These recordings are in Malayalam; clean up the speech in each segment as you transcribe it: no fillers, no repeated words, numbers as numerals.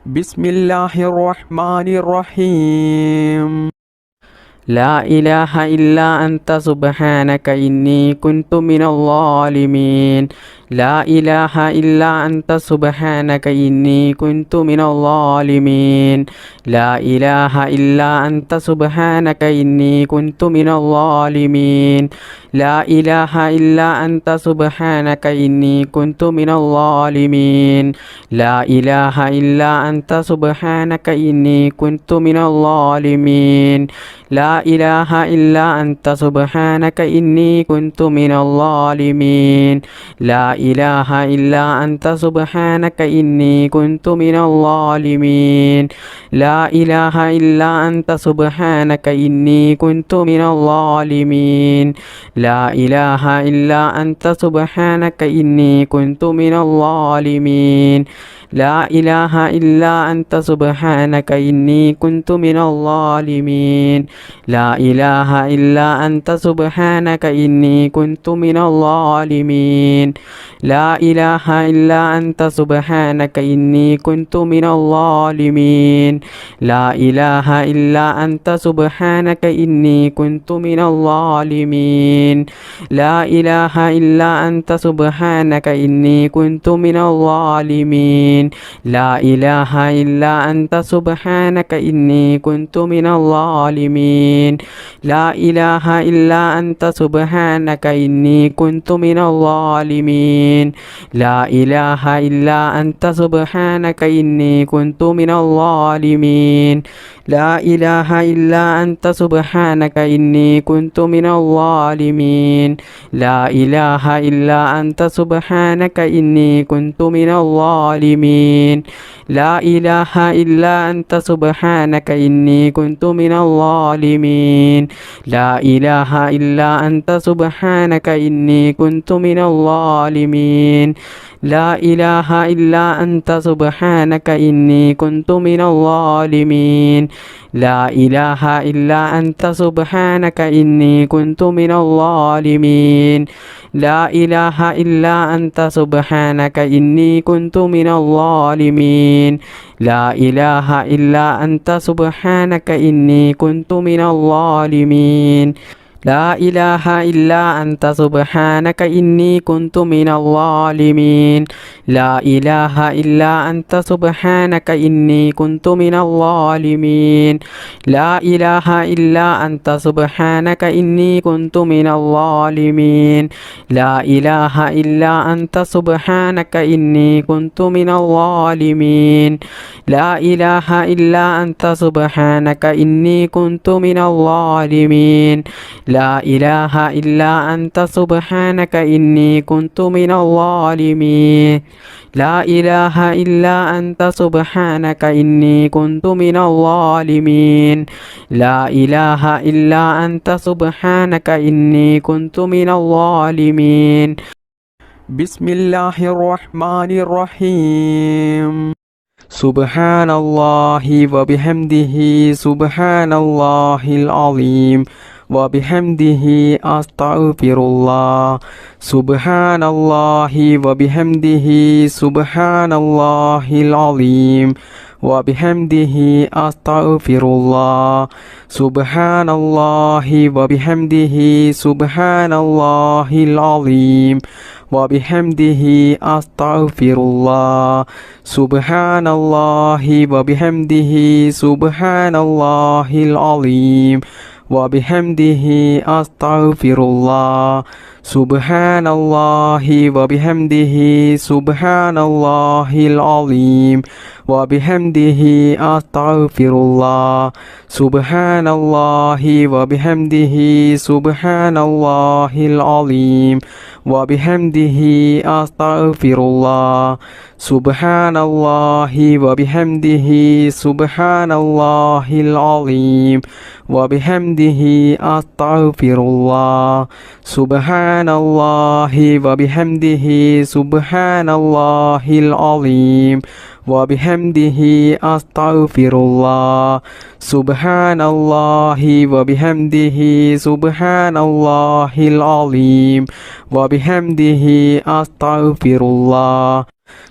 بسم الله الرحمن الرحيم. لا إله إلا أنت سبحانك إني كنت من الظالمين. لا إله إلا أنت سبحانك إني كنت من الظالمين. لا إله إلا أنت سبحانك إني كنت من الظالمين. لا إله إلا أنت سبحانك إني كنت من الظالمين. لا إله إلا أنت سبحانك إني كنت من الظالمين. لا إله إلا أنت سبحانك إني كنت من الظالمين. لا إله إلا أنت سبحانك إني كنت من الظالمين. لا إله إلا أنت سبحانك إني كنت من الظالمين. لا إله إلا أنت سبحانك إني كنت من الظالمين. لا إله إلا أنت سبحانك إني كنت من الظالمين. لا إله إلا أنت سبحانك إني كنت من الظالمين. لا إله إلا أنت سبحانك إني كنت من الظالمين. لا إله إلا أنت سبحانك إني كنت من الظالمين. لا إله إلا أنت سبحانك إني كنت من الظالمين. لا إله إلا أنت سبحانك إني كنت من الظالمين. لا إله إلا أنت سبحانك إني كنت من الظالمين. لا إله إلا أنت سبحانك إني كنت من الظالمين. لا إله إلا أنت سبحانك إني كنت من الظالمين. لا إله إلا أنت سبحانك إني كنت من الظالمين. لا إله إلا أنت سبحانك إني كنت من الظالمين. لا إله إلا أنت سبحانك إني كنت من الظالمين. لا إله إلا أنت سبحانك إني كنت من الظالمين. لا إله إلا أنت سبحانك إني كنت من الظالمين. لا إله إلا أنت سبحانك إني كنت من الظالمين. لا إله إلا أنت سبحانك إني كنت من الظالمين. لا إله إلا أنت سبحانك إني كنت من الظالمين. لا إله إلا أنت سبحانك إني كنت من الظالمين. لا إله إلا أنت سبحانك إني كنت من الظالمين. لا إله إلا أنت سبحانك إني كنت من الظالمين. لا إله إلا أنت سبحانك إني كنت من الظالمين. لا إله إلا أنت سبحانك إني كنت من الظالمين. لا إله إلا أنت سبحانك إني كنت من الظالمين. لا إله إلا أنت سبحانك إني كنت من الظالمين. بسم الله الرحمن الرحيم. سبحان الله وبحمده سبحان الله العظيم وبحمده أستغفر الله. سبحان الله وبحمده سبحان الله العظيم وبحمده أستغفر الله. سبحان الله وبحمده سبحان الله العظيم وبحمده أستغفر الله. سبحان الله وبحمده سبحان الله العظيم وبحمده أستغفر الله. سبحان الله وبحمده سبحان الله العظيم وبحمده أستغفر الله. سبحان الله وبحمده سبحان الله العظيم وبحمده أستغفر الله. سبحان الله وبحمده سبحان الله العظيم وبحمده أستغفر الله. سبحان الله وبحمده سبحان الله العظيم وبحمده أستغفر الله. سبحان الله وبحمده سبحان الله العظيم وبحمده أستغفر الله.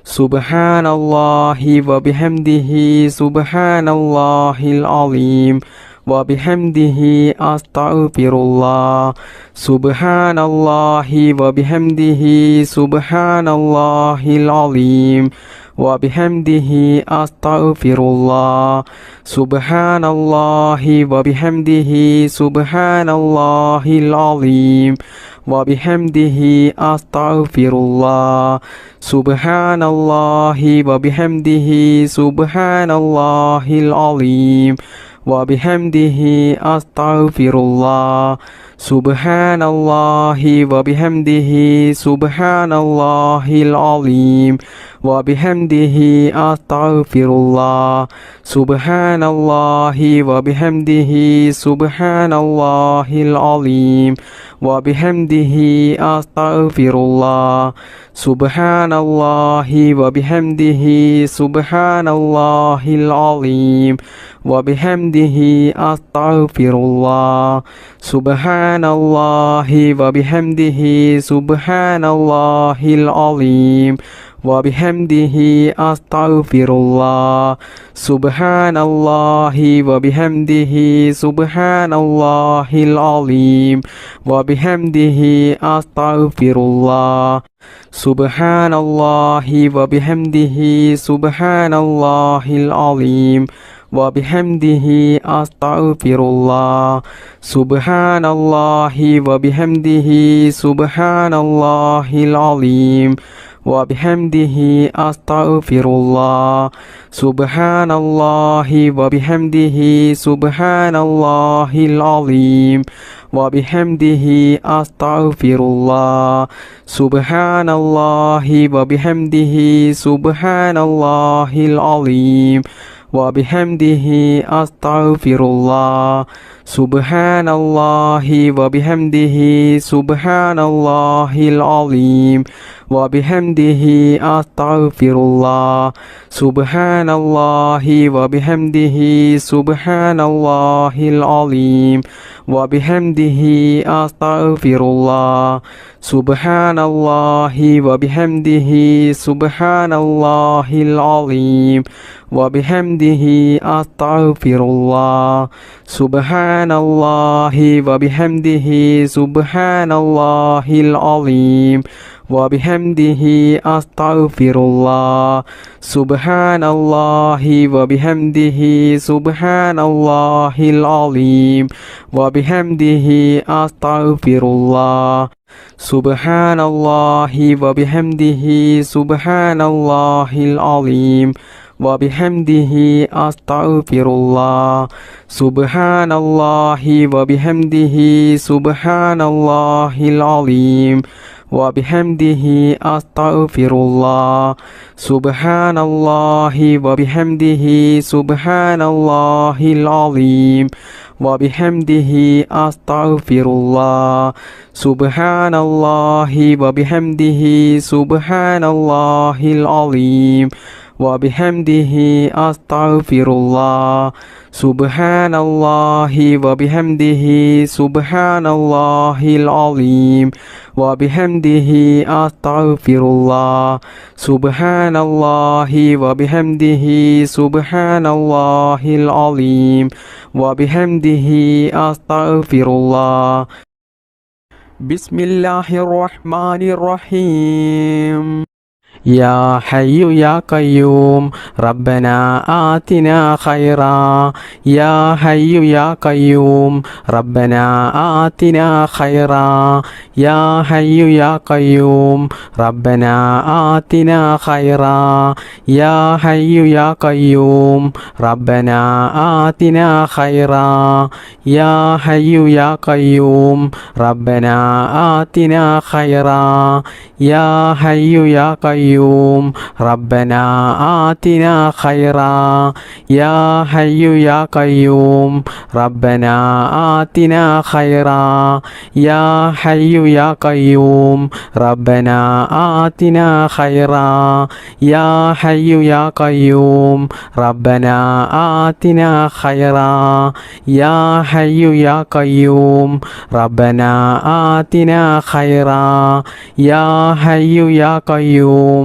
Subhanallahi wa bihamdihi subhanallahil azim wa bihamdihi astaghfirullah. Subhanallahi wa bihamdihi subhanallahil azim wa bihamdihi astaghfirullah. Subhanallahi wa bihamdihi subhanallahil azim wa bihamdihi astaghfirullah. Subhanallahi wa bihamdihi subhanallahil azim wa bihamdihi astaghfirullah. Subhanallahi wa bihamdihi subhanallahil azim wa bihamdihi astaghfirullah. Subhanallahi wa bihamdihi subhanallahil azim wa bihamdihi astaghfirullah. Subhanallahi wa bihamdihi subhanallahil azim wa bihamdihi astaghfirullah. Subhanallahi wa bihamdihi subhanallahil azim wa bihamdihi astaghfirullah. Subhanallahi wa bihamdihi subhanallahil azim wa bihamdihi astaghfirullah. Subhanallahi wa bihamdihi subhanallahil azim wa bihamdihi astaghfirullah. Subhanallahi wa bihamdihi subhanallahil azim wa bihamdihi astaghfirullah. Subhanallahi wa bihamdihi subhanallahil azim wa bihamdihi astaghfirullah. Subhanallahi wa bihamdihi subhanallahil azim wa bihamdihi astaghfirullah. Subhanallahi wa bihamdihi subhanallahil azim wa bihamdihi astaghfirullah. Subhanallahi wa bihamdihi subhanallahil azim wa bihamdihi astaghfirullah. Subhanallahi wa bihamdihi subhanallahil azim wa bihamdihi astaghfirullah. Subhanallahi wa bihamdihi subhanallahil azim wa bihamdihi astaghfirullah. Subhanallahi wa bihamdihi subhanallahil azim wa bihamdihi astaghfirullah. Subhanallahi wa bihamdihi subhanallahil azim wa bihamdihi astaghfirullah. Subhanallahi wa bihamdihi subhanallahil azim wa bihamdihi astaghfirullah. Subhanallahi wa bihamdihi subhanallahil azim wa bihamdihi astaghfirullah. Subhanallahi wa bihamdihi subhanallahil azim wa bihamdihi astaghfirullah. Subhanallahi wa bihamdihi subhanallahil azim wa bihamdihi astaghfirullah. Subhanallahi wa bihamdihi subhanallahil azim wa bihamdihi astaghfirullah. Bismillahirrahmanirrahim. يا حي يا قيوم ربنا آتنا خيرا. يا حي يا قيوم ربنا آتنا خيرا. يا حي يا قيوم ربنا آتنا خيرا. يا حي يا قيوم ربنا آتنا خيرا. يا حي يا قيوم ربنا آتنا خيرا. يا حي يا قيوم ربنا آتنا خيرا. يا حي يا قيوم ربنا آتنا خيرا. يا حي يا قيوم ربنا آتنا خيرا. يا حي يا قيوم ربنا آتنا خيرا. يا حي يا قيوم ربنا آتنا خيرا. يا حي يا قيوم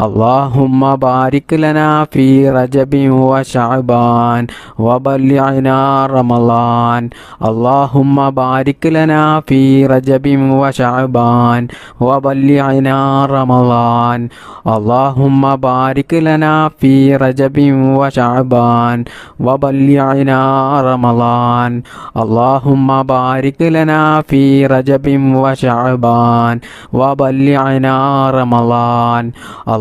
اللهم بارك لنا في رجب وشعبان وبلغنا رمضان اللهم بارك لنا في رجب وشعبان وبلغنا رمضان اللهم بارك لنا في رجب وشعبان وبلغنا رمضان اللهم بارك لنا في رجب وشعبان وبلغنا رمضان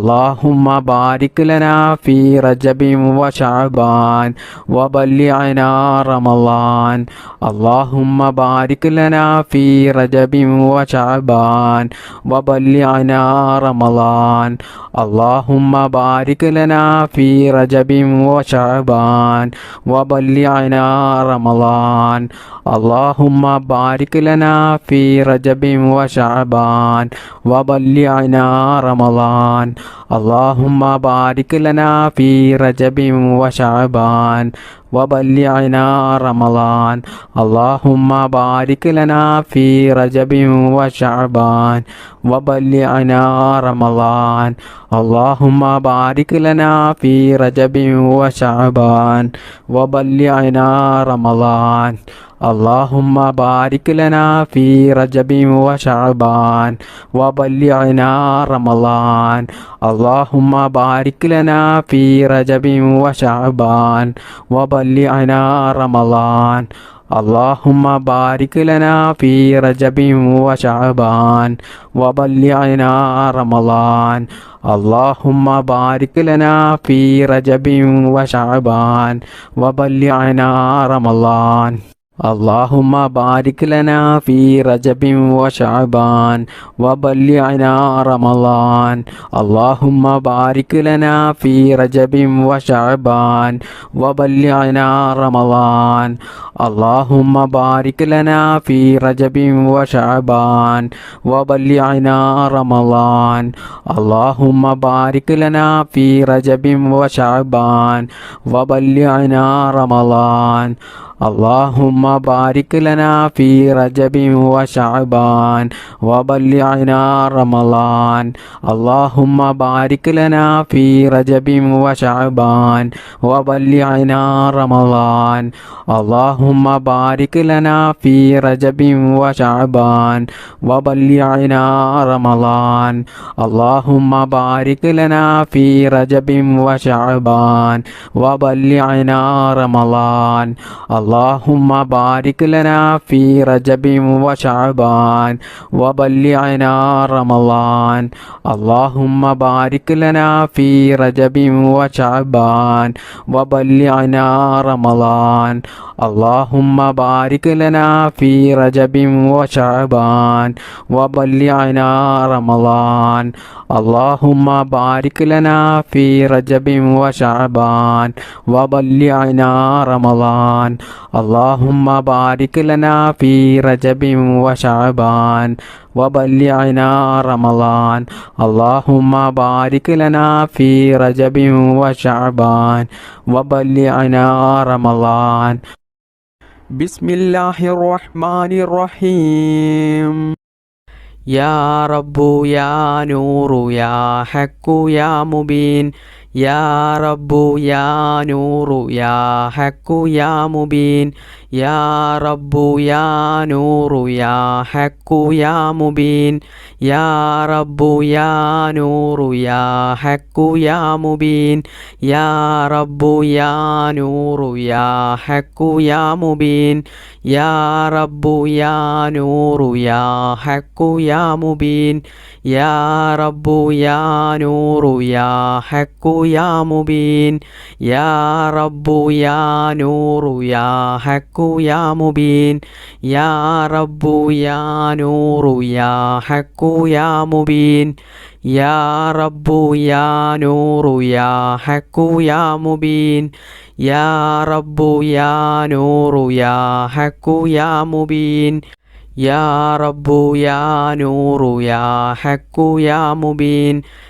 اللهم بارك لنا في رجب وشعبان وبلغنا رمضان اللهم بارك لنا في رجب وشعبان وبلغنا رمضان اللهم بارك لنا في رجب وشعبان وبلغنا رمضان اللهم بارك لنا في رجب وشعبان وبلغنا رمضان اللهم بارك لنا في رجب وشعبان وبلغنا رمضان اللهم بارك لنا في رجب وشعبان وبلغنا رمضان اللهم بارك لنا في رجب وشعبان وبلغنا رمضان اللهم بارك لنا في رجب وشعبان وبلغنا رمضان اللهم بارك لنا في رجب وشعبان وبلغنا رمضان اللهم بارك لنا في رجب وشعبان وبلغنا رمضان اللهم بارك لنا في رجب وشعبان وبلغنا رمضان اللهم بارك لنا في رجب وشعبان وبلغنا رمضان اللهم بارك لنا في رجب وشعبان وبلغنا رمضان اللهم بارك لنا في رجب وشعبان وبلغنا رمضان اللهم بارك لنا في رجب وشعبان وبلغنا رمضان اللهم بارك لنا في رجب وشعبان وبلغنا رمضان اللهم بارك لنا في رجب وشعبان وبلغنا رمضان اللهم بارك لنا في رجب وشعبان وبلغنا رمضان اللهم بارك لنا في رجب وشعبان وبلغنا رمضان اللهم بارك لنا في رجب وشعبان وبلغنا رمضان اللهم بارك لنا في رجب وشعبان وبلغنا رمضان اللهم بارك لنا في رجب وشعبان وبلغنا رمضان اللهم بارك لنا في رجب وشعبان وبلغنا رمضان اللهم بارك لنا في رجب وشعبان وبلغنا رمضان اللهم بارك لنا في رجب وشعبان وبلغنا رمضان بسم الله الرحمن الرحيم يا رب يا نور يا حق يا مبين يا رب يا نور يا حق يا مبين يا رب يا نور يا حق يا مبين يا رب يا نور يا حق يا مبين يا رب يا نور يا حق يا مبين يا رب يا نور يا حق يا مبين يا رب يا نور يا حق يا مبين يا رب يا نور يا حق يا مبين يا رب يا نور يا حق يا مبين يا رب يا نور يا حق يا مبين يا رب يا نور يا حق يا مبين يا رب يا نور يا حق يا مبين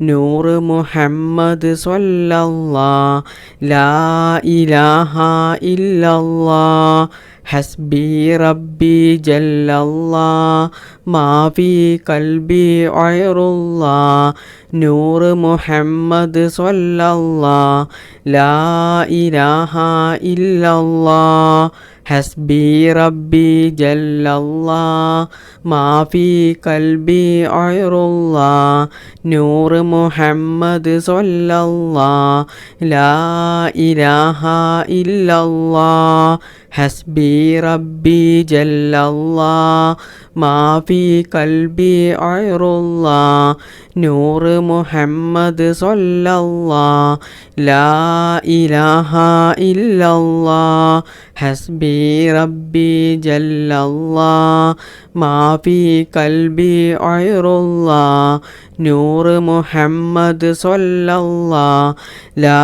നൂറ് മുഹമ്മദ് സ്വല്ലല്ലാഹ് ലാ ഇലാഹ ഇല്ലല്ലാഹ് ഹസ്ബി റബ്ബി ജല്ലല്ലാഹ് മാഫി കൽബി ഗൈറുല്ലാഹ് നൂറ് മുഹമ്മദ് സ്വല്ലല്ലാഹ് ലാ ഇലാഹ ഇല്ലല്ലാഹ് ഹസ്ബി റബ്ബി ജല്ലല്ലാഹ് മാഫി കൽബി ഗൈറുല്ലാഹ് നൂറ് മുഹമ്മദ് സ്വല്ലല്ലാഹ് ലാ ഇലാഹ ഇല്ലല്ലാഹ് ഹസ്ബി റബ്ബി ജല്ലല്ലാഹ് മാഫി കൽബി ഗൈറുല്ലാഹ് നൂറ് മുഹമ്മദ് സ്വല്ലല്ലാഹ് ലാ ഇലാഹ ഇല്ലല്ലാഹ് ഹസ്ബി റബ്ബി ജല്ലല്ലാഹ് മാഫി കൽബി ഗൈറുല്ലാഹ് നൂറ് മുഹമ്മദ് സ്വല്ലല്ലാഹ് ലാ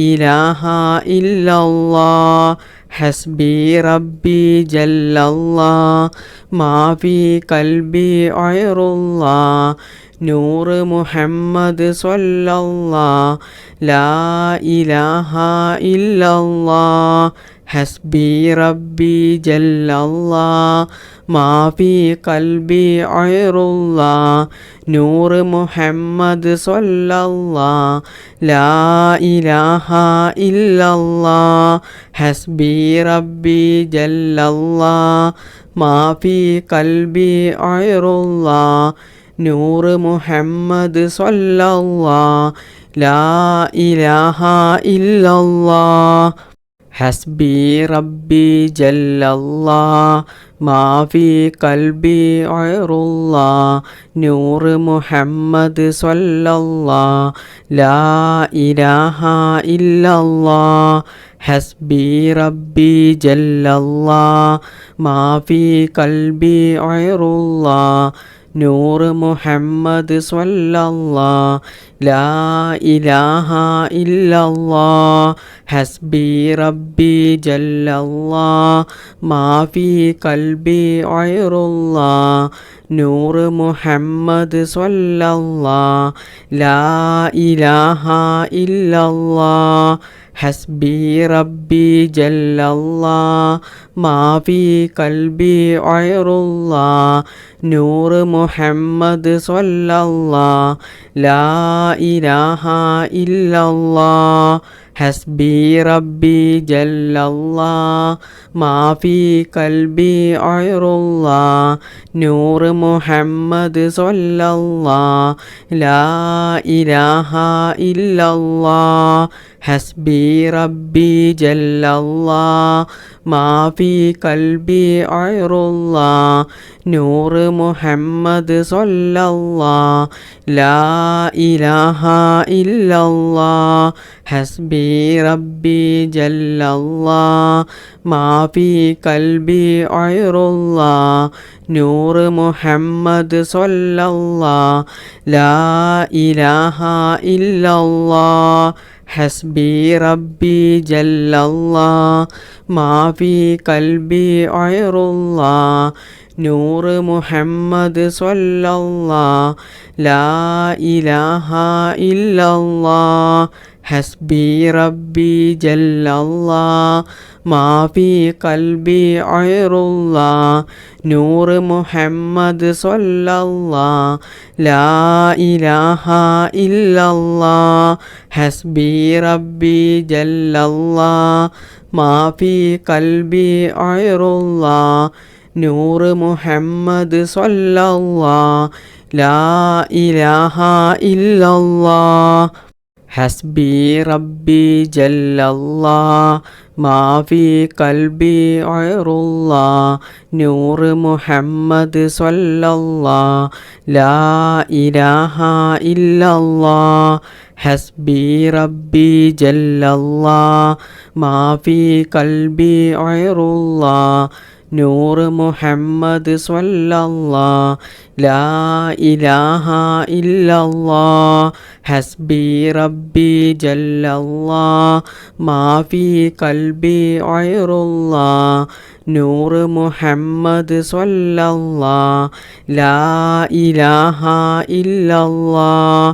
ഇലാഹ ഇല്ലല്ലാഹ് ഹസ്ബി റബ്ബി ജല്ലല്ലാഹ് മാഫി കൽബി ഗൈറുല്ലാഹ് നൂറ് മുഹമ്മദ് സ്വല്ലല്ലാഹ് ലാ ഇലാഹ ഇല്ലല്ലാഹ് ഹസ്ബി റബ്ബി ജല്ലല്ലാഹ് മാഫി കൽബി ഗൈറുല്ലാഹ് നൂറ് മുഹമ്മദ് സ്വല്ലല്ലാഹ് ലാ ഇലാഹ ഇല്ലല്ലാഹ് ഹസ്ബി റബ്ബി ജല്ലല്ലാഹ് മാഫി കൽബി ഗൈറുല്ലാഹ് നൂറ് മുഹമ്മദ് സ്വല്ലല്ലാഹ് ലാ ഇലാഹ ഇല്ലല്ലാഹ് ഹസ്ബി റബ്ബി ജല്ലല്ലാഹ് മാഫി കൽബി ഗൈറുല്ലാഹ് നൂറ് മുഹമ്മദ് സ്വല്ലല്ലാഹ് ലാ ഇലാഹ ഇല്ലല്ലാഹ് ഹസ്ബി റബ്ബി ജല്ലല്ലാഹ് മാഫി കൽബി ഗൈറുല്ലാഹ് നൂറ് മുഹമ്മദ് സ്വല്ലല്ലാഹ് ലാ ഇലാഹ ഇല്ലല്ലാഹ് ഹസ്ബി റബ്ബി ജല്ലല്ലാഹ് മാഫി കൽബി ഗൈറുല്ലാഹ് നൂറ് മുഹമ്മദ് സ്വല്ലല്ലാഹ് ലാ ഇലാഹ ഇല്ലല്ലാഹ് ഹസ്ബി റബ്ബി ജല്ലല്ലാഹ് മാഫി കൽബി ഗൈറുല്ലാഹ് നൂറ് മുഹമ്മദ് സ്വല്ലല്ലാഹ് ലാ ഇലാഹ ഇല്ലല്ലാഹ് ഹസ്ബി റബ്ബി ജല്ലല്ലാഹ് മാഫി കൽബി ഗൈറുല്ലാഹ് നൂറ് മുഹമ്മദ് സ്വല്ലല്ലാഹ് ലാ ഇലാഹ ഇല്ലല്ലാഹ് ഹസ്ബി റബ്ബി ജല്ലല്ലാഹ് മാഫി കൽബി ഗൈറുല്ലാഹ് നൂറ് മുഹമ്മദ് സ്വല്ലല്ലാഹ് ലാ ഇലാഹ ഇല്ലല്ലാഹ് ഹസ്ബി റബ്ബി ജല്ലല്ലാഹ് മാഫി കൽബി ഗൈറുല്ലാഹ് നൂറ് മുഹമ്മദ് സ്വല്ലല്ലാഹ് ലാ ഇലാഹ ഇല്ലല്ലാഹ് ഹസ്ബി റബ്ബി ജല്ലല്ലാഹ് മാഫി കൽബി ഗൈറുല്ലാഹ് നൂറ് മുഹമ്മദ് സ്വല്ലല്ലാഹ് ലാ ഇലാഹ ഇല്ലല്ലാഹ് ഹസ്ബി റബ്ബി ജല്ലല്ലാഹ് മാഫി കൽബി ഗൈറുല്ലാഹ് നൂറ് മുഹമ്മദ് സ്വല്ലല്ലാഹ് ലാ ഇലാഹ ഇല്ലല്ലാഹ് ഹസ്ബി റബ്ബി ജല്ലല്ലാഹ് മാഫി കൽബി ഗൈറുല്ലാഹ് നൂറ് മുഹമ്മദ് സ്വല്ലല്ലാഹ് ലാ ഇലാഹ ഇല്ലല്ലാഹ് ഹസ്ബി റബ്ബി ജല്ലല്ലാഹ് മാഫി കൽബി ഗൈറുല്ലാഹ് നൂറ് മുഹമ്മദ് സ്വല്ലല്ലാഹ് ലാ ഇലാഹ ഇല്ലല്ലാഹ് ഹസ്ബി റബ്ബി ജല്ലല്ലാഹ് മാഫി കൽബി ഗൈറുല്ലാഹ് നൂറ് മുഹമ്മദ് സ്വല്ലല്ലാഹ് ലാ ഇലാഹ ഇല്ലല്ലാഹ് ഹസ്ബി റബ്ബി ജല്ലല്ലാഹ് മാഫി കൽബി ഗൈറുല്ലാഹ് നൂറ് മുഹമ്മദ് സ്വല്ലല്ലാഹ് ലാ ഇലാഹ ഇല്ലല്ലാഹ്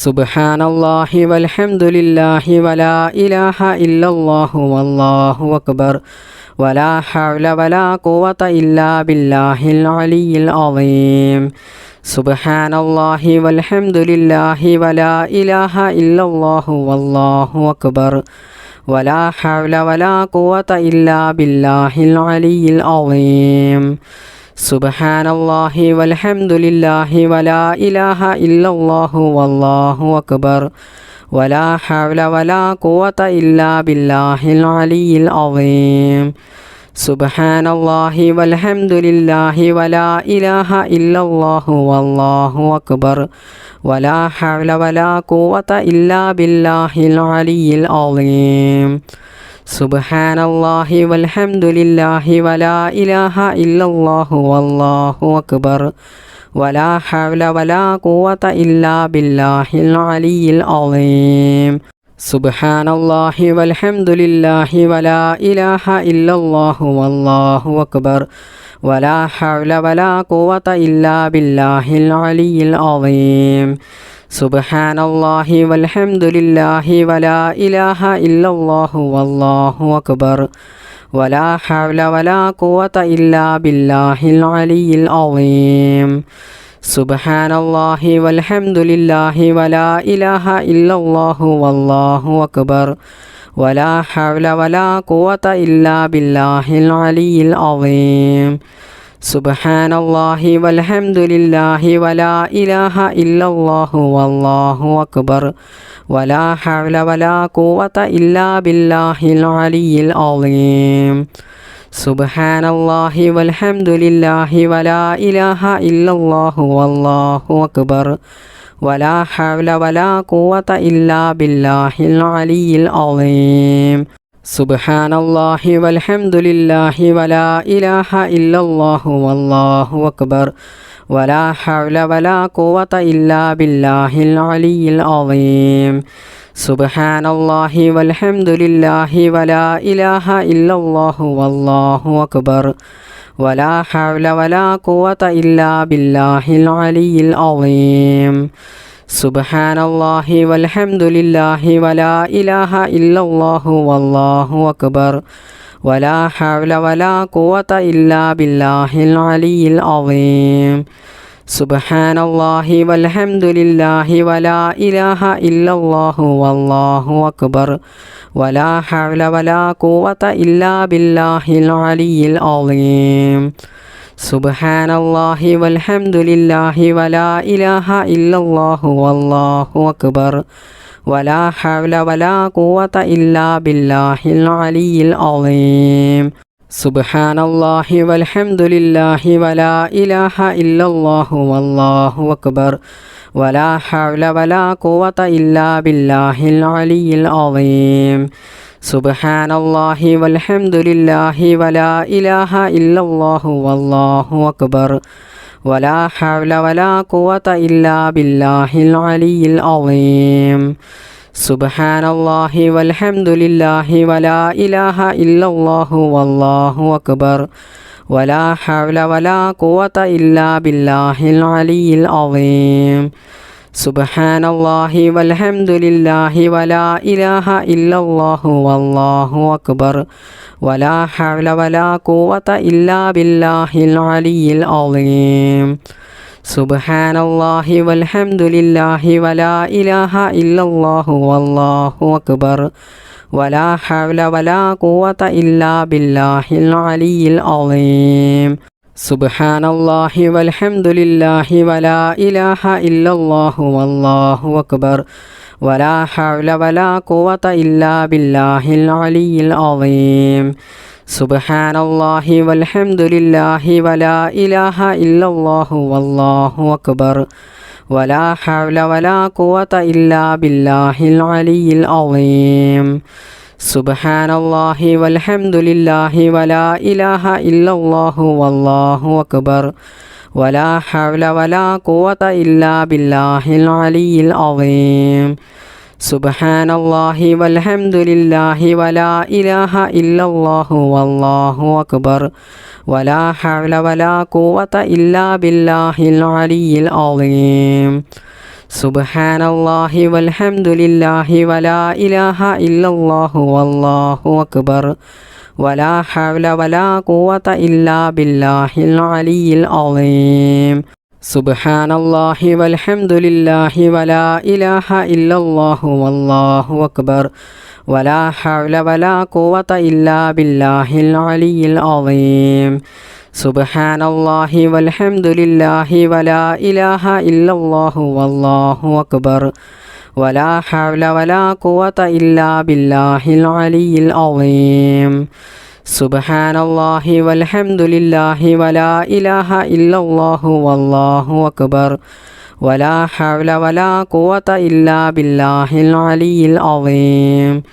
സുബ്ഹാനല്ലാഹി വൽഹംദുലില്ലാഹി വലാ ഇലാഹ ഇല്ലല്ലാഹു വല്ലാഹു അക്ബർ വലാ ഹൗല വലാ ഖുവത ഇല്ലാ ബില്ലാഹിൽ അലിയിൽ അളീം. സുബ്ഹാനല്ലാഹി വൽഹംദുലില്ലാഹി വലാ ഇലാഹ ഇല്ലല്ലാഹു വല്ലാഹു അക്ബർ വലാ ഹൗല വലാ ഖുവത ഇല്ലാ ബില്ലാഹിൽ അലിയിൽ അളീം. സുബ്ഹാനല്ലാഹി വൽഹംദുലില്ലാഹി വലാ ഇലാഹ ഇല്ലല്ലാഹു വല്ലാഹു അക്ബർ വലാ ഹൗല വലാ ഖുവത ഇല്ലാ ബില്ലാഹിൽ അലിയിൽ അളീം. സുബ്ഹാനല്ലാഹി വൽഹംദുലില്ലാഹി വലാ ഇലാഹ ഇല്ലല്ലാഹു വല്ലാഹു അക്ബർ വലാ ഹൗല വലാ ഖുവത ഇല്ലാ ബില്ലാഹിൽ അലിയിൽ അളീം. സുബ്ഹാനല്ലാഹി വൽഹംദുലില്ലാഹി വലാ ഇലാഹ ഇല്ലല്ലാഹു വല്ലാഹു അക്ബർ വലാ ഹൗല വലാ ഖുവത ഇല്ലാ ബില്ലാഹിൽ അലിയിൽ അളീം. സുബ്ഹാനല്ലാഹി വൽഹംദുലില്ലാഹി വലാ ഇലാഹ ഇല്ലല്ലാഹു വല്ലാഹു അക്ബർ വലാ ഹൗല വലാ ഖുവത ഇല്ലാ ബില്ലാഹിൽ അലിയിൽ അളീം. സുബ്ഹാനല്ലാഹി വൽഹംദുലില്ലാഹി വലാ ഇലാഹ ഇല്ലല്ലാഹു വല്ലാഹു അക്ബർ വലാ ഹൗല വലാ ഖുവത ഇല്ലാ ബില്ലാഹിൽ അലിയിൽ അളീം. സുബ്ഹാനല്ലാഹി വൽഹംദുലില്ലാഹി വലാ ഇലാഹ ഇല്ലല്ലാഹു വല്ലാഹു അക്ബർ വലാ ഹൗല വലാ ഖുവത ഇല്ലാ ബില്ലാഹിൽ അലിയിൽ അളീം. സുബ്ഹാനല്ലാഹി വൽഹംദുലില്ലാഹി വലാ ഇലാഹ ഇല്ലല്ലാഹു വല്ലാഹു അക്ബർ വലാ ഹൗല വലാ ഖുവത ഇല്ലാ ബില്ലാഹിൽ അലിയിൽ അളീം. സുബ്ഹാനല്ലാഹി വൽഹംദുലില്ലാഹി വലാ ഇലാഹ ഇല്ലല്ലാഹു വല്ലാഹു അക്ബർ വലാ ഹൗല വലാ ഖുവത ഇല്ലാ ബില്ലാഹിൽ അലിയിൽ അളീം. സുബ്ഹാനല്ലാഹി വൽഹംദുലില്ലാഹി വലാ ഇലാഹ ഇല്ലല്ലാഹു വല്ലാഹു അക്ബർ വലാ ഹൗല വലാ ഖുവത ഇല്ലാ ബില്ലാഹിൽ അലിയിൽ അളീം. സുബ്ഹാനല്ലാഹി വൽഹംദുലില്ലാഹി വലാ ഇലാഹ ഇല്ലല്ലാഹു വല്ലാഹു അക്ബർ വലാ ഹൗല വലാ ഖുവത ഇല്ലാ ബില്ലാഹിൽ അലിയിൽ അളീം. സുബ്ഹാനല്ലാഹി വൽഹംദുലില്ലാഹി വലാ ഇലാഹ ഇല്ലല്ലാഹു വല്ലാഹു അക്ബർ വലാ ഹൗല വലാ ഖുവത ഇല്ലാ ബില്ലാഹിൽ അലിയിൽ അളീം. സുബ്ഹാനല്ലാഹി വൽഹംദുലില്ലാഹി വലാ ഇലാഹ ഇല്ലല്ലാഹു വല്ലാഹു അക്ബർ വലാ ഹൗല വലാ ഖുവത ഇല്ലാ ബില്ലാഹിൽ അലിയിൽ അളീം. സുബ്ഹാനല്ലാഹി വൽഹംദുലില്ലാഹി വലാ ഇലാഹ ഇല്ലല്ലാഹു വല്ലാഹു അക്ബർ വലാ ഹൗല വലാ ഖുവത ഇല്ലാ ബില്ലാഹിൽ അലിയിൽ അളീം. സുബ്ഹാനല്ലാഹി വൽഹംദുലില്ലാഹി വലാ ഇലാഹ ഇല്ലല്ലാഹു വല്ലാഹു അക്ബർ വലാ ഹൗല വലാ ഖുവത ഇല്ലാ ബില്ലാഹിൽ അലിയിൽ അളീം. സുബ്ഹാനല്ലാഹി വൽഹംദുലില്ലാഹി വലാ ഇലാഹ ഇല്ലല്ലാഹു വല്ലാഹു അക്ബർ വലാ ഹൗല വലാ ഖുവത ഇല്ലാ ബില്ലാഹിൽ അലിയിൽ അളീം. സുബ്ഹാനല്ലാഹി വൽഹംദുലില്ലാഹി വലാ ഇലാഹ ഇല്ലല്ലാഹു വല്ലാഹു അക്ബർ വലാ ഹൗല വലാ ഖുവത ഇല്ലാ ബില്ലാഹിൽ അലിയിൽ അളീം. സുബ്ഹാനല്ലാഹി വൽഹംദുലില്ലാഹി വലാ ഇലാഹ ഇല്ലല്ലാഹു വല്ലാഹു അക്ബർ വലാ ഹൗല വലാ ഖുവത ഇല്ലാ ബില്ലാഹിൽ അലിയിൽ അളീം. സുബ്ഹാനല്ലാഹി വൽഹംദുലില്ലാഹി വലാ ഇലാഹ ഇല്ലല്ലാഹു വല്ലാഹു അക്ബർ വലാ ഹൗല വലാ ഖുവത ഇല്ലാ ബില്ലാഹിൽ അലിയിൽ അളീം. സുബ്ഹാനല്ലാഹി വൽഹംദുലില്ലാഹി വലാ ഇലാഹ ഇല്ലല്ലാഹു വല്ലാഹു അക്ബർ വലാ ഹൗല വലാ ഖുവത ഇല്ലാ ബില്ലാഹിൽ അലിയിൽ അളീം. സുബ്ഹാനല്ലാഹി വൽഹംദുലില്ലാഹി വലാ ഇലാഹ ഇല്ലല്ലാഹു വല്ലാഹു അക്ബർ വലാ ഹൗല വലാ ഖുവത ഇല്ലാ ബില്ലാഹിൽ അലിയിൽ അളീം. സുബ്ഹാനല്ലാഹി വൽഹംദുലില്ലാഹി വലാ ഇലാഹ ഇല്ലല്ലാഹു വല്ലാഹു അക്ബർ വലാ ഹൗല വലാ ഖുവത ഇല്ലാ ബില്ലാഹിൽ അലിയിൽ അളീം. സുബ്ഹാനല്ലാഹി വൽഹംദുലില്ലാഹി വലാ ഇലാഹ ഇല്ലല്ലാഹു വല്ലാഹു അക്ബർ വലാ ഹൗല വലാ ഖുവത ഇല്ലാ ബില്ലാഹിൽ അലിയിൽ അളീം. സുബ്ഹാനല്ലാഹി വൽഹംദുലില്ലാഹി വലാ ഇലാഹ ഇല്ലല്ലാഹു വല്ലാഹു അക്ബർ വലാ ഹൗല വലാ ഖുവത ഇല്ലാ ബില്ലാഹിൽ അലിയിൽ അളീം. സുബ്ഹാനല്ലാഹി വൽഹംദുലില്ലാഹി വലാ ഇലാഹ ഇല്ലല്ലാഹു വല്ലാഹു അക്ബർ വലാ ഹൗല വലാ ഖുവത ഇല്ലാ ബില്ലാഹിൽ അലിയിൽ അളീം. സുബ്ഹാനല്ലാഹി വൽഹംദുലില്ലാഹി വലാ ഇലാഹ ഇല്ലല്ലാഹു വല്ലാഹു അക്ബർ വലാ ഹൗല വലാ ഖുവത ഇല്ലാ ബില്ലാഹിൽ അലിയിൽ അളീം. സുബ്ഹാനല്ലാഹി വൽഹംദുലില്ലാഹി വലാ ഇലാഹ ഇല്ലല്ലാഹു വല്ലാഹു അക്ബർ വലാ ഹൗല വലാ ഖുവത ഇല്ലാ ബില്ലാഹിൽ അലിയിൽ അളീം.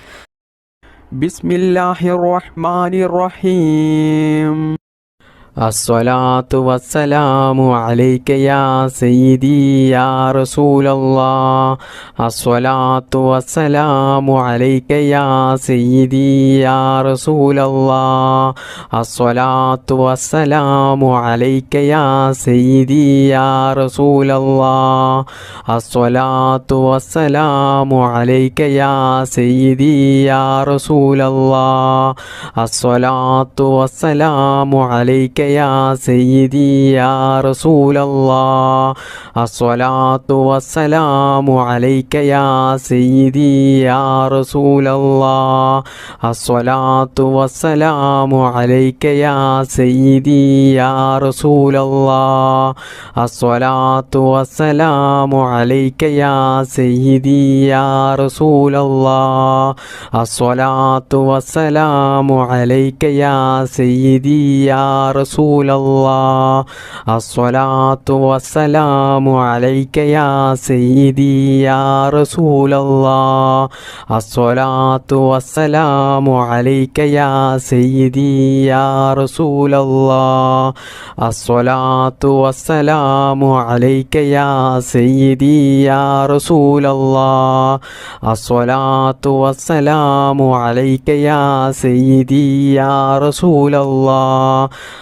ബിസ്മില്ലാഹിർ റഹ്മാനിർ റഹീം. അസ്സലാത്തു വസ്സലാമു അലൈക യാ സയ്യിദി യാ റസൂലല്ലാഹ്. അസ്സലാത്തു വസ്സലാമു അലൈക യാ സയ്യിദി യാ റസൂലല്ലാഹ്. അസ്സലാത്തു വസ്സലാമു അലൈക യാ സയ്യിദി യാ റസൂലല്ലാഹ്. അസ്സലാത്തു വസ്സലാമു അലൈക യാ സയ്യിദി യാ റസൂലല്ലാഹ്. അസ്സലാത്തു വസ്സലാമു അലൈക യാ സയ്യിദി യാ റസൂലല്ലാഹ്. അസ്സലാത്തു വസ്സലാമു അലൈക യാ സയ്യിദി യാ റസൂലല്ലാഹ്. അസ്സലാത്തു വസ്സലാമു അലൈക യാ സയ്യിദി യാ റസൂലല്ലാഹ്. അസ്സലാത്തു വസ്സലാമു അലൈക യാ സയ്യിദി യാ റസൂലല്ലാഹ്. അസ്സലാത്തു വസ്സലാമു അലൈക യാ സയ്യിദി യാ റസൂലല്ലാഹ്. അസ്സലാത്തു വസ്സലാമു അലൈക യാ സയ്യിദി യാ റസൂലല്ലാഹ്. അസ്സലാത്തു വസ്സലാമു അലൈക യാ സയ്യിദി യാ റസൂലല്ലാഹ്. അസ്സലാത്തു വസ്സലാമു അലൈക യാ സയ്യിദി യാ റസൂലല്ലാഹ്. അസ്സലാത്തു വസ്സലാമു അലൈക യാ സയ്യിദി യാ റസൂലല്ലാഹ്. അസ്സലാത്തു വസ്സലാമു അലൈക യാ സയ്യിദി യാ റസൂലല്ലാഹ്.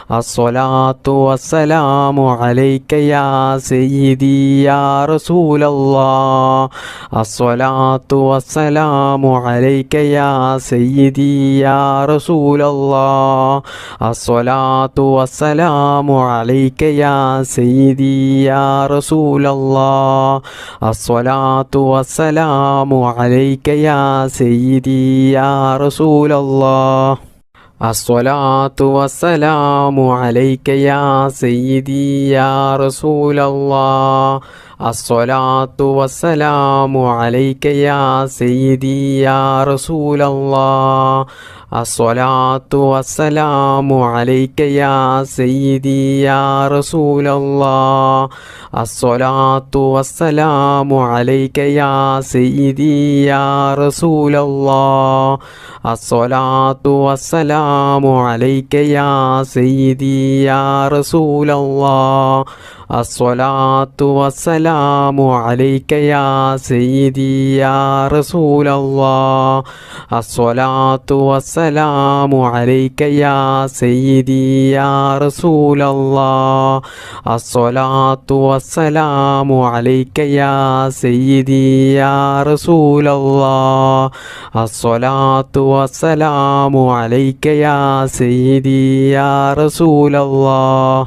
അസ്സലാത്തു വസ്സലാമു അലൈക യാ സയ്യിദി യാ റസൂലല്ലാഹ്. അസ്സലാത്തു വസ്സലാമു അലൈക യാ സയ്യിദി യാ റസൂലല്ലാഹ്. അസ്സലാത്തു വസ്സലാമു അലൈക യാ സയ്യിദി യാ റസൂലല്ലാഹ്. അസ്സലാത്തു വസ്സലാമു അലൈക യാ സയ്യിദി യാ റസൂലല്ലാഹ്. അസ്സലാത്തു വസ്സലാമു അലൈക യാ സയ്യിദി യാ റസൂലല്ലാഹ്. അസ്സലാത്തു വസ്സലാമു അലൈക യാ സയ്യിദി യാ റസൂലല്ലാഹ്. അസ്സലാത്തു വസ്സലാമു അലൈക യാ സയ്യിദി യാ റസൂലല്ലാഹ്. അസ്സലാത്തു വസ്സലാമു അലൈക യാ സയ്യിദി യാ റസൂലല്ലാഹ്. അസ്സലാത്തു വസ്സലാമു അലൈക യാ സയ്യിദി യാ റസൂലല്ലാഹ്. അസ്സലാത്തു വസ്സലാമു അലൈക യാ സയ്യിദി യാ റസൂലല്ലാഹ്. അസ്സലാത്തു വസ്സലാമു അലൈക യാ സയ്യിദി യാ റസൂലല്ലാഹ്. അസ്സലാത്തു വസ്സലാമു അലൈക യാ സയ്യിദി യാ റസൂലല്ലാഹ്.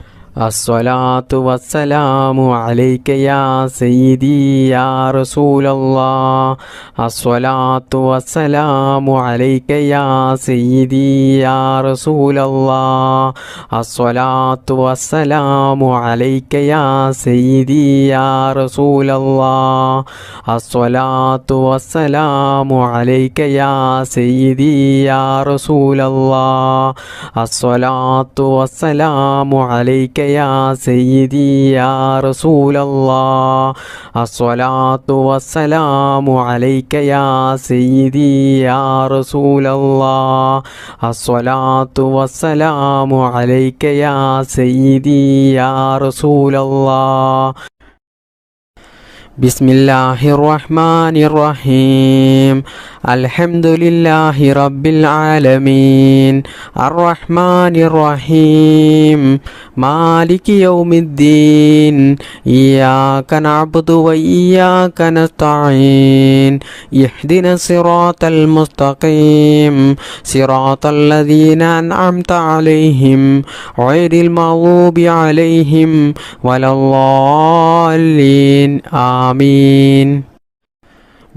അസ്സലാത്തു വസ്സലാമു അലൈക യാ സയ്യിദി യാ റസൂലല്ലാഹ്. അസ്സലാത്തു വസ്സലാമു അലൈക യാ സയ്യിദി യാ റസൂലല്ലാഹ്. അസ്സലാത്തു വസ്സലാമു അലൈക യാ സയ്യിദി യാ റസൂലല്ലാഹ്. അസ്സലാത്തു വസ്സലാമു അലൈക യാ സയ്യിദി യാ റസൂലല്ലാഹ്. അസ്സലാത്തു വസ്സലാമു അലൈക യാ സയ്യിദി യാ റസൂലല്ലാഹ്. അസ്സലാത്തു വസ്സലാമു അലൈക യാ സയ്യിദി യാ റസൂലല്ലാഹ്. അസ്സലാത്തു വസ്സലാമു അലൈക യാ സയ്യിദി യാ റസൂലല്ലാഹ്. ബിസ്മില്ലാഹിർ റഹ്മാനിർ റഹീം അൽഹംദുലില്ലാഹി റബ്ബിൽ ആലമീൻ അർറഹ്മാനിർ റഹീം മാലികി യൗമിദ്ദീൻ ഇയ്യാക നഅ്ബുദു വ ഇയ്യാക നസ്തഈൻ ഇഹ്ദിനസ് സിറാത്തൽ മുസ്തഖീം സിറാത്തൽ ലദീന അൻഅംത അലൈഹിം ഗൈറിൽ മഗ്ദൂബി അലൈഹിം വലദ്ദാല്ലീൻ ആമീൻ.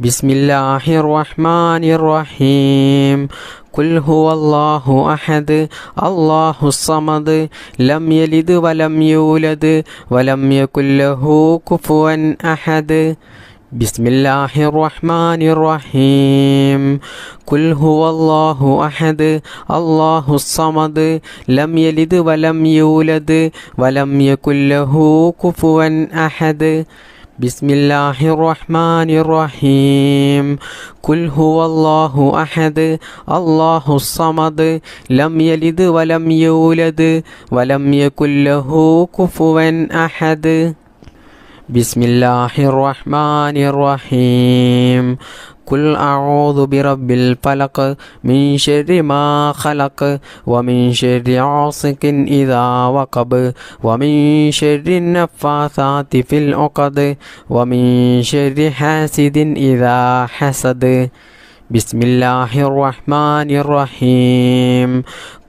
ബിസ്മില്ലാഹിർ റഹ്മാനിർ റഹീം ഖുൽ ഹുവല്ലാഹു അഹദ് അല്ലാഹുസ് സമദ് ലം യലിദ് വലം യൂലദ് വലം യകുൽ ലഹു കുഫുവൻ അഹദ്. ബിസ്മില്ലാഹിർ റഹ്മാനിർ റഹീം ഖുൽ ഹുവല്ലാഹു അഹദ് അല്ലാഹുസ് സമദ് ലം യലിദ് വലം യൂലദ് വലം യകുൽ ലഹു കുഫുവൻ അഹദ്. ബിസ്മില്ലാഹിർ റഹ്മാനിർ റഹീം ഖുൽ ഹുവല്ലാഹു അഹദ് അല്ലാഹുസ് സമദ് ലം യലിദ് വലം യൂലദ് വലം യകുൽ ലഹു കുഫുവൻ അഹദ്. ബിസ്മില്ലാഹിർ റഹ്മാനിർ റഹീം ഖുൽ അഊദു ബിറബ്ബിൽ ഫലഖ് മിൻ ശർരി മാ ഖലഖ് വമിൻ ശർരി ഗാസിഖിൻ ഇദാ വഖബ് വമിൻ ശർരി നഫ്ഫാസാതി ഫിൽ ഉഖദ് വമിൻ ശർരി ഹാസിദിൻ ഇദാ ഹസദ്. ബിസ്മില്ലാഹിർ റഹ്മാനിർ റഹീം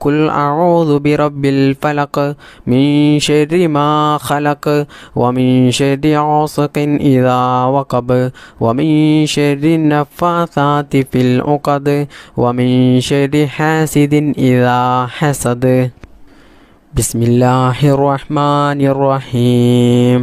ഖുൽ അഊദു ബിറബ്ബിൽ ഫലഖ് മിൻ ശർരി മാ ഖലഖ് വമിൻ ശർരി ഗാസിഖിൻ ഇദാ വഖബ് വമിൻ ശർരി നഫ്ഫാസാതി ഫിൽ ഉഖദ് വമിൻ ശർരി ഹാസിദിൻ ഇദാ ഹസദ്. ബിസ്മില്ലാഹിർ റഹ്മാനിർ റഹീം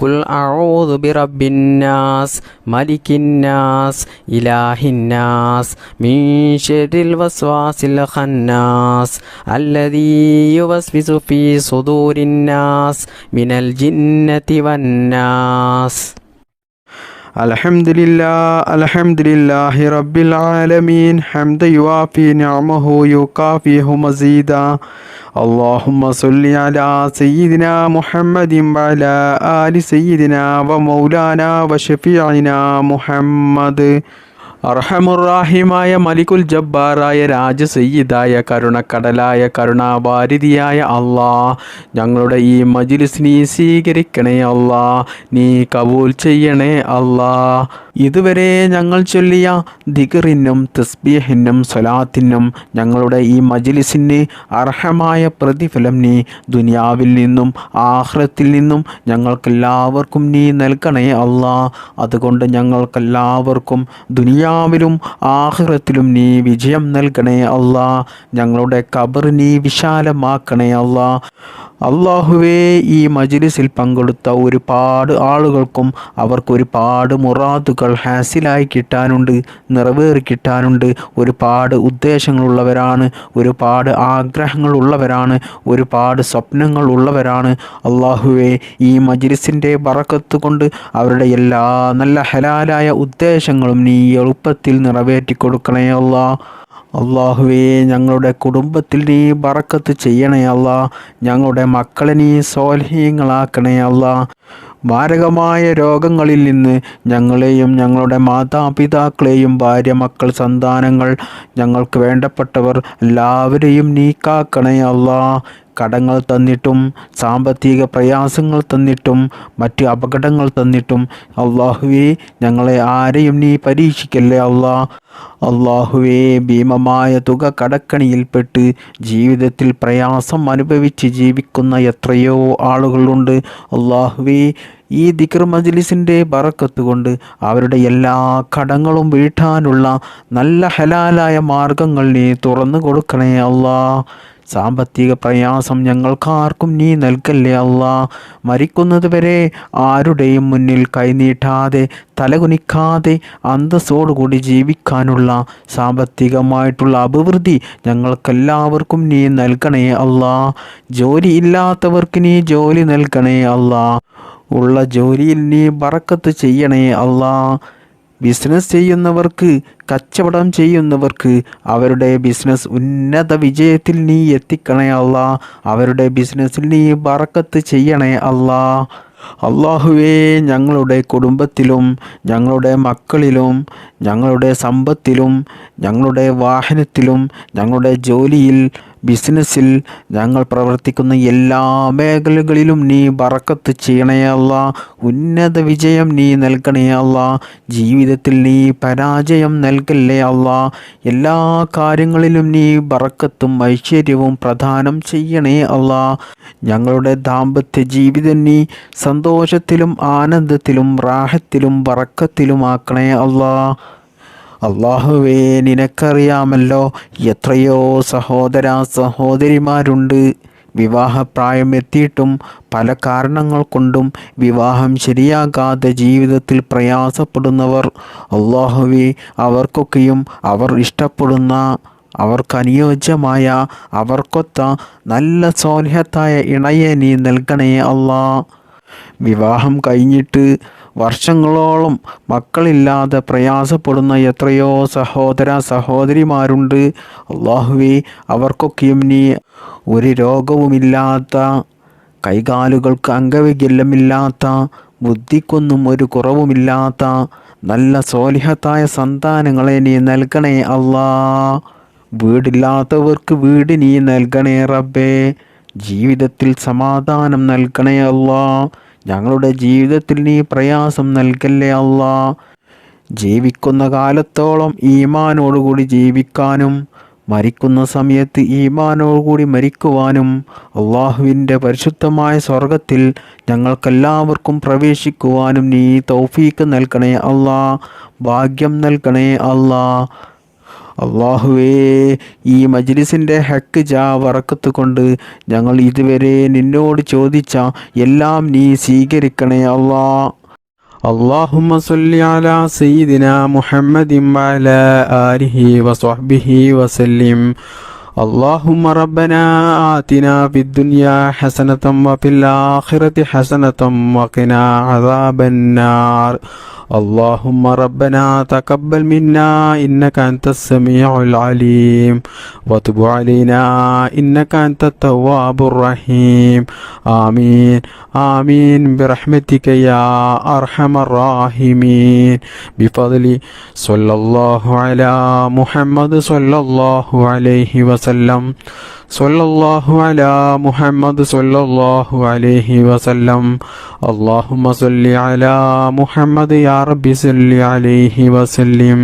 ഖുൽ അഊദു ബിറബ്ബിൻ നാസ് മലിക്കിൻ നാസ് ഇലാഹിൻ നാസ് മിൻ ശർരിൽ വസ്വാസിൽ ഖന്നാസ് അല്ലദീ യുവസ്വിസു ഫീ സുദൂരിൻ നാസ് മിനൽ ജിന്നതി വന്നാസ്. അൽഹംദുലില്ലാഹി റബ്ബിൽ ആലമീൻ ഹംദ യുവാഫി നിഅമഹു യുകാഫിഹു മസീദാ. اللهم صل على سيدنا محمد وعلى آل سيدنا ومولانا وشفيعنا محمد. അർഹമുറാഹിമായ മലിക്കുൽ ജബ്ബാറായ രാജസയ്യിദായ കരുണക്കടലായ കരുണാവാരിധിയായ അല്ലാ, ഞങ്ങളുടെ ഈ മജ്ലിസ് നീ സ്വീകരിക്കണേ അല്ലാ, നീ കബൂൽ ചെയ്യണേ അല്ലാ. ഇതുവരെ ഞങ്ങൾ ചൊല്ലിയ ദിക്റിനും തസ്ബീഹിനും സ്വലാത്തിനും ഞങ്ങളുടെ ഈ മജ്ലിസിന് അർഹമായ പ്രതിഫലം നീ ദുനിയാവിൽ നിന്നും ആഖിറത്തിൽ നിന്നും ഞങ്ങൾക്കെല്ലാവർക്കും നീ നൽകണേ അല്ലാ. അതുകൊണ്ട് ഞങ്ങൾക്കെല്ലാവർക്കും ദുനിയാവിലും ആഖിറത്തിലും നീ വിജയം നൽകണേ അല്ലാ. ഞങ്ങളുടെ ഖബർ നീ വിശാലമാക്കണേ അല്ലാ. അല്ലാഹുവേ, ഈ മജ്ലിസിൽ പങ്കെടുത്ത ഒരുപാട് ആളുകൾക്കും അവർക്കൊരുപാട് മുറാദുകൾ ഹാസിലായി കിട്ടാനുണ്ട്, നിറവേറി കിട്ടാനുണ്ട്. ഒരുപാട് ഉദ്ദേശങ്ങളുള്ളവരാണ്, ഒരുപാട് ആഗ്രഹങ്ങളുള്ളവരാണ്, ഒരുപാട് സ്വപ്നങ്ങളുള്ളവരാണ്. അല്ലാഹുവേ, ഈ മജ്ലിസിൻ്റെ ബറക്കത്ത് കൊണ്ട് അവരുടെ എല്ലാ നല്ല ഹലാലായ ഉദ്ദേശങ്ങളും നീ എളുപ്പത്തിൽ നിറവേറ്റി കൊടുക്കണേ അല്ലാ. അല്ലാഹുവേ, ഞങ്ങളുടെ കുടുംബത്തിൽ നീ ബറക്കത്ത് ചെയ്യണേ അല്ലാ. ഞങ്ങളുടെ മക്കളെ നീ സ്വാലിഹീങ്ങളാക്കണേ അല്ലാ. മാരകമായ രോഗങ്ങളിൽ നിന്ന് ഞങ്ങളെയും ഞങ്ങളുടെ മാതാപിതാക്കളെയും ഭാര്യ മക്കൾ സന്താനങ്ങൾ ഞങ്ങൾക്ക് വേണ്ടപ്പെട്ടവർ എല്ലാവരെയും നീ കാക്കണേ അല്ലാ. കടങ്ങൾ തന്നിട്ടും സാമ്പത്തിക പ്രയാസങ്ങൾ തന്നിട്ടും മറ്റ് അപകടങ്ങൾ തന്നിട്ടും അല്ലാഹുവേ, ഞങ്ങളെ ആരെയും നീ പരീക്ഷിക്കല്ലേ അല്ലാ. അല്ലാഹുവേ, ഭീമമായ തുക കടക്കണിയിൽപ്പെട്ട് ജീവിതത്തിൽ പ്രയാസം അനുഭവിച്ച് ജീവിക്കുന്ന എത്രയോ ആളുകളുണ്ട്. അല്ലാഹുവേ, ഈ ദിക്ർ മജ്ലിസിൻ്റെ ബറക്കത്ത് കൊണ്ട് അവരുടെ എല്ലാ കടങ്ങളും വീട്ടാനുള്ള നല്ല ഹലാലായ മാർഗങ്ങൾ നീ തുറന്നു കൊടുക്കണേ അല്ലാ. സാമ്പത്തിക പ്രയാസം ഞങ്ങൾക്കാർക്കും നീ നൽകല്ലേ അല്ലാ. മരിക്കുന്നത് വരെ ആരുടെയും മുന്നിൽ കൈനീട്ടാതെ തലകുനിക്കാതെ അന്തസ്സോടുകൂടി ജീവിക്കാനുള്ള സാമ്പത്തികമായിട്ടുള്ള അഭിവൃദ്ധി ഞങ്ങൾക്കെല്ലാവർക്കും നീ നൽകണേ അല്ലാ. ജോലി ഇല്ലാത്തവർക്ക് നീ ജോലി നൽകണേ അല്ലാ. ഉള്ള ജോലിയിൽ നീ ബറക്കത്ത് ചെയ്യണേ അല്ലാ. ബിസിനസ് ചെയ്യുന്നവർക്ക്, കച്ചവടം ചെയ്യുന്നവർക്ക് അവരുടെ ബിസിനസ് ഉന്നത വിജയത്തിൽ നീ എത്തിക്കണേ അല്ലാ. അവരുടെ ബിസിനസ്സിൽ നീ ബറക്കത്ത് ചെയ്യണേ അല്ലാ. അള്ളാഹുവേ, ഞങ്ങളുടെ കുടുംബത്തിലും ഞങ്ങളുടെ മക്കളിലും ഞങ്ങളുടെ സമ്പത്തിലും ഞങ്ങളുടെ വാഹനത്തിലും ഞങ്ങളുടെ ജോലിയിൽ ബിസിനസ്സിൽ ഞങ്ങൾ പ്രവർത്തിക്കുന്ന എല്ലാ മേഖലകളിലും നീ ബറക്കത്ത് ചെയ്യണേ അല്ലാ. ഉന്നത വിജയം നീ നൽകണേ അല്ലാ. ജീവിതത്തിൽ നീ പരാജയം നൽകല്ലേ അല്ലാ. എല്ലാ കാര്യങ്ങളിലും നീ ബറക്കത്തും ഐശ്വര്യവും പ്രദാനം ചെയ്യണേ അല്ലാ. ഞങ്ങളുടെ ദാമ്പത്യ ജീവിതം നീ സന്തോഷത്തിലും ആനന്ദത്തിലും റാഹത്തിലും ബറക്കത്തിലുമാക്കണേ അല്ലാ. അള്ളാഹുവേ, നിനക്കറിയാമല്ലോ എത്രയോ സഹോദര സഹോദരിമാരുണ്ട് വിവാഹപ്രായം എത്തിയിട്ടും പല കാരണങ്ങൾ കൊണ്ടും വിവാഹം ശരിയാകാതെ ജീവിതത്തിൽ പ്രയാസപ്പെടുന്നവർ. അള്ളാഹുവേ, അവർക്കൊക്കെയും അവർ ഇഷ്ടപ്പെടുന്ന അവർക്കനുയോജ്യമായ അവർക്കൊത്ത നല്ല സ്വാലിഹത്തായ ഇണയെ നീ നൽകണേ അല്ലാ. വിവാഹം കഴിഞ്ഞിട്ട് വർഷങ്ങളോളം മക്കളില്ലാതെ പ്രയാസപ്പെടുന്ന എത്രയോ സഹോദര സഹോദരിമാരുണ്ട്. അള്ളാഹുവേ, അവർക്കൊക്കെയും നീ ഒരു രോഗവുമില്ലാത്ത, കൈകാലുകൾക്ക് അംഗവൈകല്യമില്ലാത്ത, ബുദ്ധിക്കൊന്നും ഒരു കുറവുമില്ലാത്ത നല്ല സ്വാലിഹത്തായ സന്താനങ്ങളെ നീ നൽകണേ അല്ലാ. വീടില്ലാത്തവർക്ക് വീട് നീ നൽകണേ റബ്ബേ. ജീവിതത്തിൽ സമാധാനം നൽകണേ അല്ലാ. ഞങ്ങളുടെ ജീവിതത്തിൽ നീ പ്രയാസം നൽകല്ലേ അല്ലാ. ജീവിക്കുന്ന കാലത്തോളം ഈമാനോടുകൂടി ജീവിക്കാനും മരിക്കുന്ന സമയത്ത് ഈമാനോടുകൂടി മരിക്കുവാനും അള്ളാഹുവിൻ്റെ പരിശുദ്ധമായ സ്വർഗത്തിൽ ഞങ്ങൾക്കെല്ലാവർക്കും പ്രവേശിക്കുവാനും നീ തൗഫീക്ക് നൽകണേ അല്ലാ. ഭാഗ്യം നൽകണേ അല്ലാ. അള്ളാഹുവേ, ഈ മജ്ലിസിൻ്റെ ഹക്ക് ജാ വറക്കത്ത് കൊണ്ട് ഞങ്ങൾ ഇതുവരെ നിന്നോട് ചോദിച്ച എല്ലാം നീ സ്വീകരിക്കണേ അല്ലാ. اللهم صل على سيدنا محمد وعلى آله وصحبه وسلم. اللهم ربنا آتنا في الدنيا حسنة وفي الآخرة حسنة وقنا عذاب النار. اللهم ربنا تقبل منا إنك أنت السميع العليم وتب علينا إنك أنت التواب الرحيم. آمين آمين برحمتك يا أرحم الراحمين. بفضل صلى الله على محمد صلى الله عليه وسلم. صلى الله على محمد صلى الله عليه وسلم. اللهم صل على محمد يا رب صل عليه وسلم.